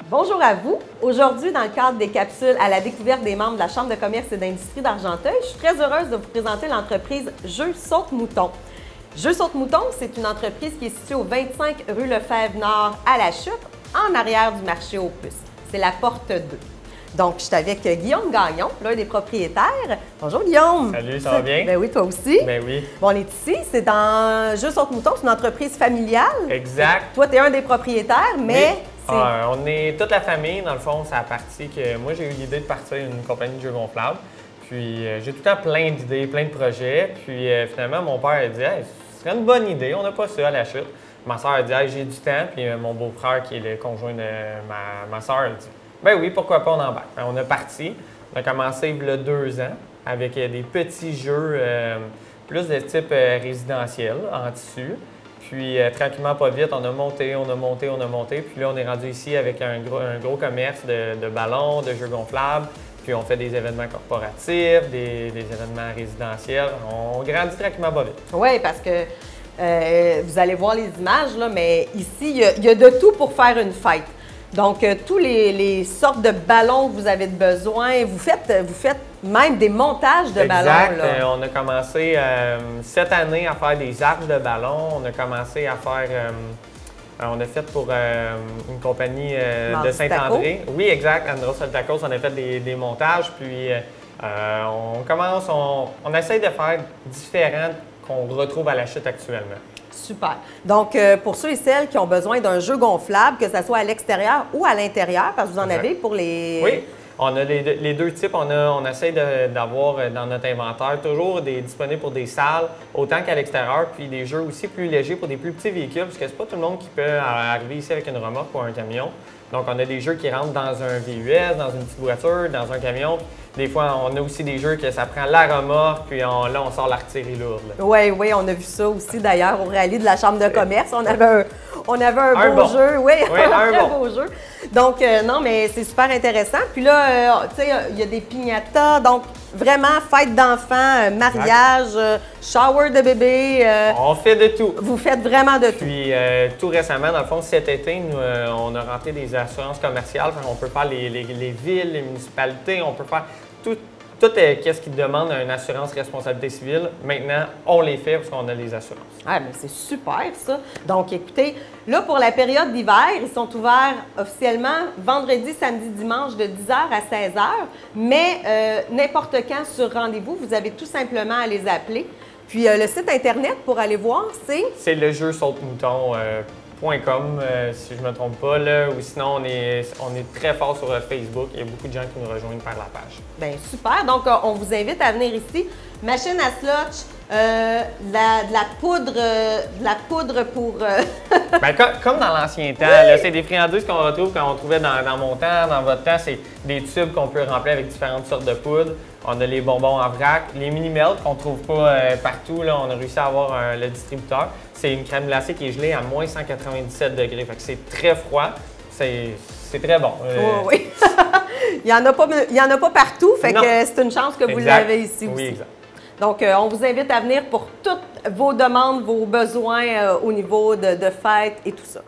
Bonjour à vous. Aujourd'hui, dans le cadre des capsules à la découverte des membres de la Chambre de commerce et d'industrie d'Argenteuil, je suis très heureuse de vous présenter l'entreprise Jeux Saute-Mouton. Jeux Saute-Mouton, c'est une entreprise qui est située au 25 rue Lefebvre-Nord à La Chute, en arrière du marché aux puces. C'est la porte 2. Donc, je suis avec Guillaume Gagnon, l'un des propriétaires. Bonjour Guillaume! Salut, ça va bien? Ben oui, toi aussi. Ben oui. Bon, on est ici, c'est dans Jeux Saute-Mouton, c'est une entreprise familiale. Exact. Toi, tu es un des propriétaires, mais... Oui. On est toute la famille, dans le fond, c'est la partie que moi, j'ai eu l'idée de partir une compagnie de jeux gonflables. Puis, j'ai tout le temps plein d'idées, plein de projets. Puis, finalement, mon père a dit hey, ce serait une bonne idée, on n'a pas ça à La Chute. Ma soeur a dit hey, j'ai du temps. Puis, mon beau-frère, qui est le conjoint de ma soeur, a dit ben oui, pourquoi pas, on embarque. On a parti. On a commencé il y a 2 ans avec des petits jeux plus de type résidentiel en tissu. Puis, tranquillement, pas vite, on a monté. Puis là, on est rendu ici avec un gros commerce de ballons, de jeux gonflables. Puis, on fait des événements corporatifs, des événements résidentiels. On grandit tranquillement, pas vite. Oui, parce que vous allez voir les images, là, mais ici, il y a de tout pour faire une fête. Donc, tous les sortes de ballons que vous avez besoin, vous faites même des montages de ballons. Exact. On a commencé cette année à faire des arcs de ballons. On a commencé à faire... on a fait pour une compagnie de Saint-André. Oui, exact. Andros Tacos, on a fait des montages. Puis, on essaye de faire différent qu'on retrouve à La Chute actuellement. Super. Donc, pour ceux et celles qui ont besoin d'un jeu gonflable, que ce soit à l'extérieur ou à l'intérieur, parce que vous en avez pour les... Oui, on a les deux types. On essaie d'avoir dans notre inventaire toujours disponibles pour des salles, autant qu'à l'extérieur, puis des jeux aussi plus légers pour des plus petits véhicules, parce que c'est pas tout le monde qui peut arriver ici avec une remorque ou un camion. Donc, on a des jeux qui rentrent dans un VUS, dans une petite voiture, dans un camion. Des fois, on a aussi des jeux que ça prend la remorque, puis là, on sort l'artillerie lourde. Oui, on a vu ça aussi d'ailleurs au rallye de la Chambre de commerce. On avait un beau jeu. Oui, un très beau jeu. Donc, non, mais c'est super intéressant. Puis là, tu sais, il y a des piñatas. Donc, vraiment, fête d'enfants, mariage, shower de bébé. On fait de tout. Vous faites vraiment de tout. Puis, tout récemment, dans le fond, cet été, nous, on a rentré des assurances commerciales. On peut faire les villes, les municipalités, on peut faire tout ce qui demande une assurance responsabilité civile. Maintenant, on les fait parce qu'on a les assurances. Ah, mais c'est super, ça. Donc, écoutez, là, pour la période d'hiver, ils sont ouverts officiellement vendredi, samedi, dimanche de 10h à 16h. Mais n'importe quand sur rendez-vous, vous avez tout simplement à les appeler. Puis, le site Internet pour aller voir, c'est... C'est le jeu saute-mouton.com, si je ne me trompe pas, là, ou sinon on est très fort sur Facebook. Il y a beaucoup de gens qui nous rejoignent par la page. Bien, super. Donc, on vous invite à venir ici. Machine à slotch, de la poudre pour... Bien, comme dans l'ancien temps, c'est des friandises qu'on retrouve quand on trouvait dans mon temps, dans votre temps, c'est des tubes qu'on peut remplir avec différentes sortes de poudre. On a les bonbons en vrac, les mini-melts qu'on ne trouve pas partout. Là, on a réussi à avoir le distributeur. C'est une crème glacée qui est gelée à moins 197 degrés. Fait que c'est très froid. C'est très bon. Oui. Il n'y en a pas partout. Fait que c'est une chance que vous l'avez ici aussi. Oui, exact. Donc, on vous invite à venir pour toutes vos demandes, vos besoins au niveau de fêtes et tout ça.